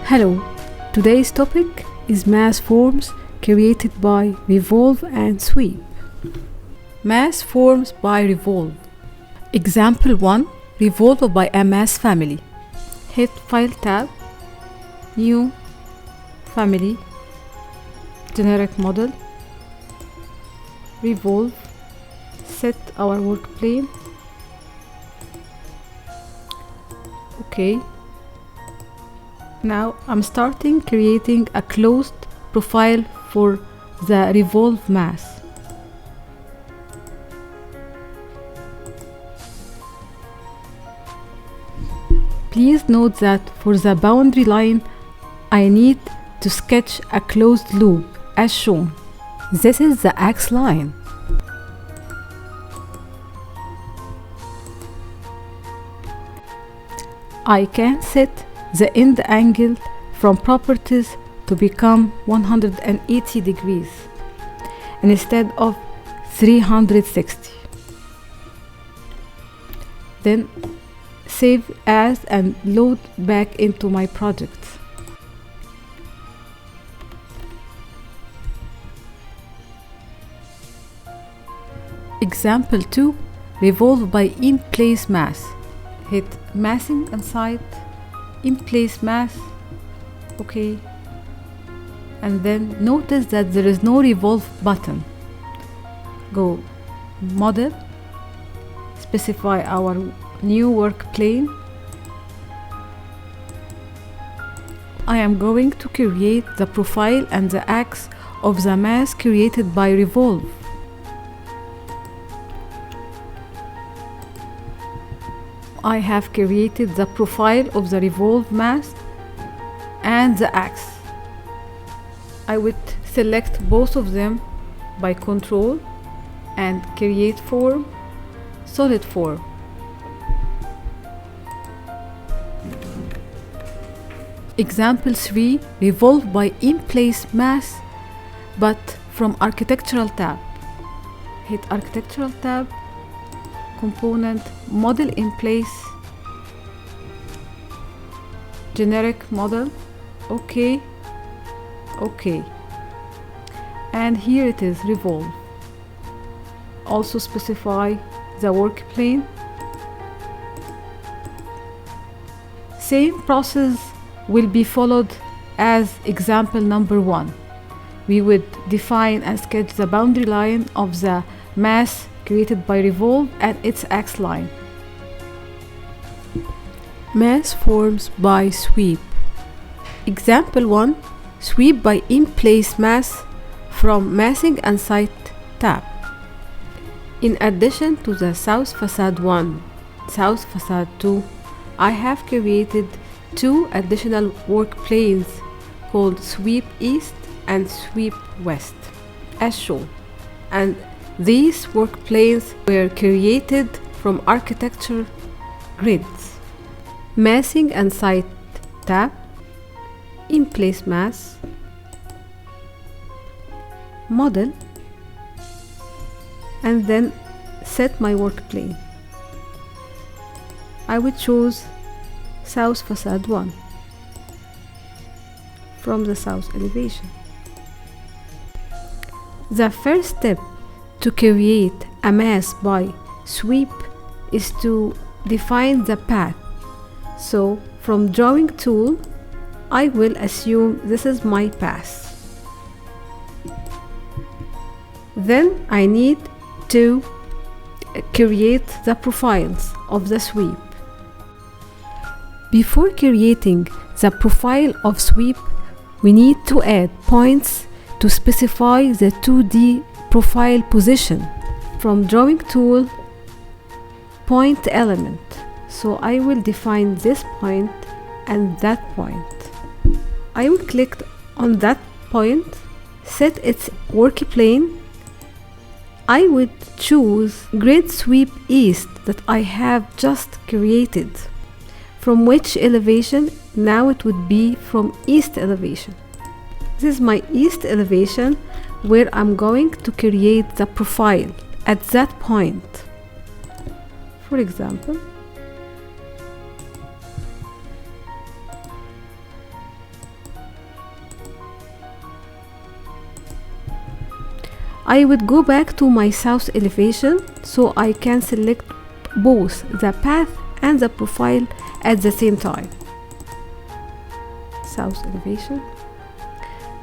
Hello, today's topic is mass forms created by Revolve and Sweep. Mass forms by Revolve. Example 1, Revolve by a mass family. Hit File tab, New, Family, Generic Model, Revolve, set our work plane. Okay. Now I'm starting creating a closed profile for the Revolve mass. Please note that for the boundary line I need to sketch a closed loop as shown. This is the X line. I can set the end angle from properties to become 180 degrees instead of 360. Then save as and load back into my project. Example 2, Revolve by in-place mass. Hit Massing and Site, in-place mass, okay, and then notice that there is no Revolve button. Go Model, specify our new work plane. I am going to create the profile and the axis of the mass created by Revolve. I have created the profile of the Revolve mass and the axis. I would select both of them by Control and create form, solid form. Example 3, Revolve by in-place mass but from Architectural tab. Hit Architectural tab, Component, Model in place, Generic Model, okay, okay, and here it is, Revolve. Also specify the work plane. Same process will be followed as example number 1. We would define and sketch the boundary line of the mass created by Revolve and its X line. Mass forms by Sweep. Example 1, Sweep by in-place mass from Massing and Site tab. In addition to the South Facade 1, South Facade 2, I have created two additional work planes called Sweep East and Sweep West as shown, and these work planes were created from architecture grids. Massing and Site tab, in-place mass, model, and then set my work plane. I would choose South Facade 1 from the south elevation. The first step to create a mass by Sweep is to define the path. So from Drawing tool, I will assume this is my path. Then I need to create the profiles of the sweep. Before creating the profile of sweep, we need to add points to specify the 2D profile position. From Drawing tool, point element. So I will define this point and that point. I will click on that point, set its work plane. I would choose Grid Sweep East that I have just created. From which elevation? Now it would be from east elevation. This is my east elevation where I'm going to create the profile at that point. For example, I would go back to my south elevation so I can select both the path and the profile at the same time. South elevation.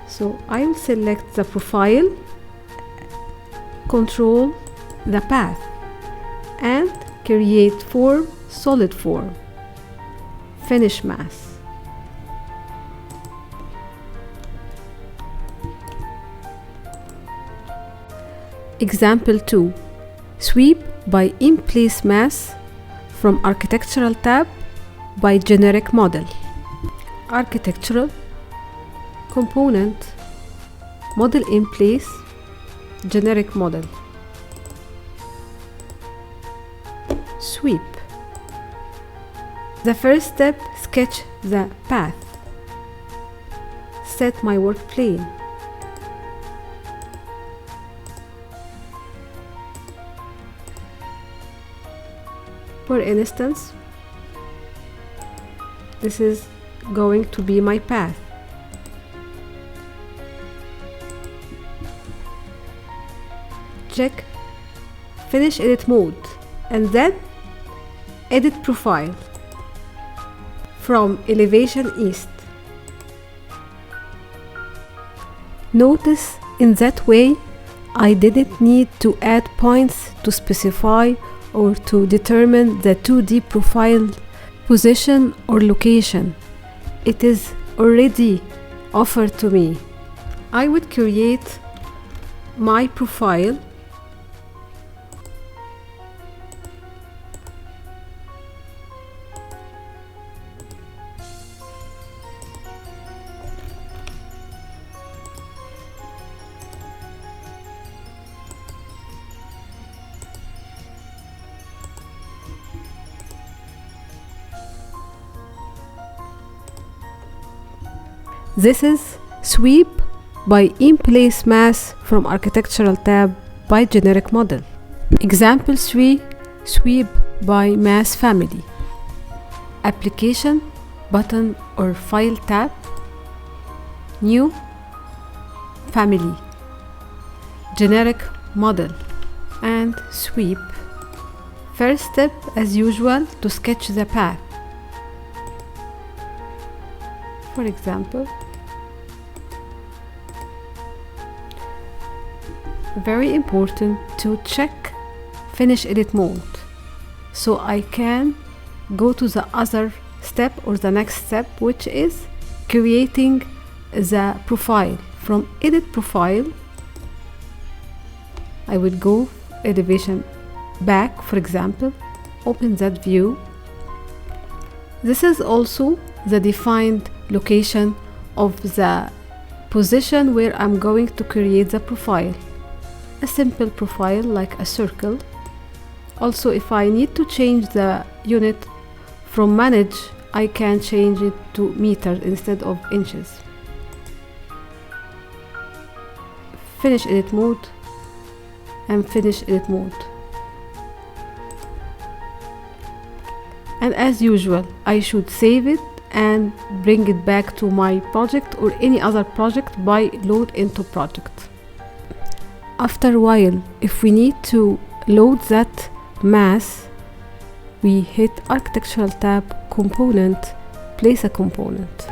So I will select the profile, control the path, and create form, solid form, finish mask. Example 2. Sweep by in-place mass from Architectural tab by generic model. Architectural, component, model in place, generic model. Sweep. The first step, sketch the path. Set my work plane. For instance, this is going to be my path. Check finish edit mode and then edit profile from elevation east. Notice in that way I didn't need to add points to specify or to determine the 2D profile position or location. It is already offered to me. I would create my profile. This is sweep by in-place mass from Architectural tab by generic model. Example 3, sweep by mass family. Application, button or file tab, new, family, generic model, and sweep. First step, as usual, to sketch the path. For example, very important to check finish edit mode so I can go to the other step or the next step, which is creating the profile. From edit profile, I would go elevation back, for example, open that view. This is also the defined location of the position where I'm going to create the profile. A simple profile like a circle. Also, if I need to change the unit from manage, I can change it to meters instead of inches. Finish edit mode and finish edit mode. And as usual, I should save it and bring it back to my project or any other project by load into project. After a while, if we need to load that mass, we hit Architectural tab, component, place a component.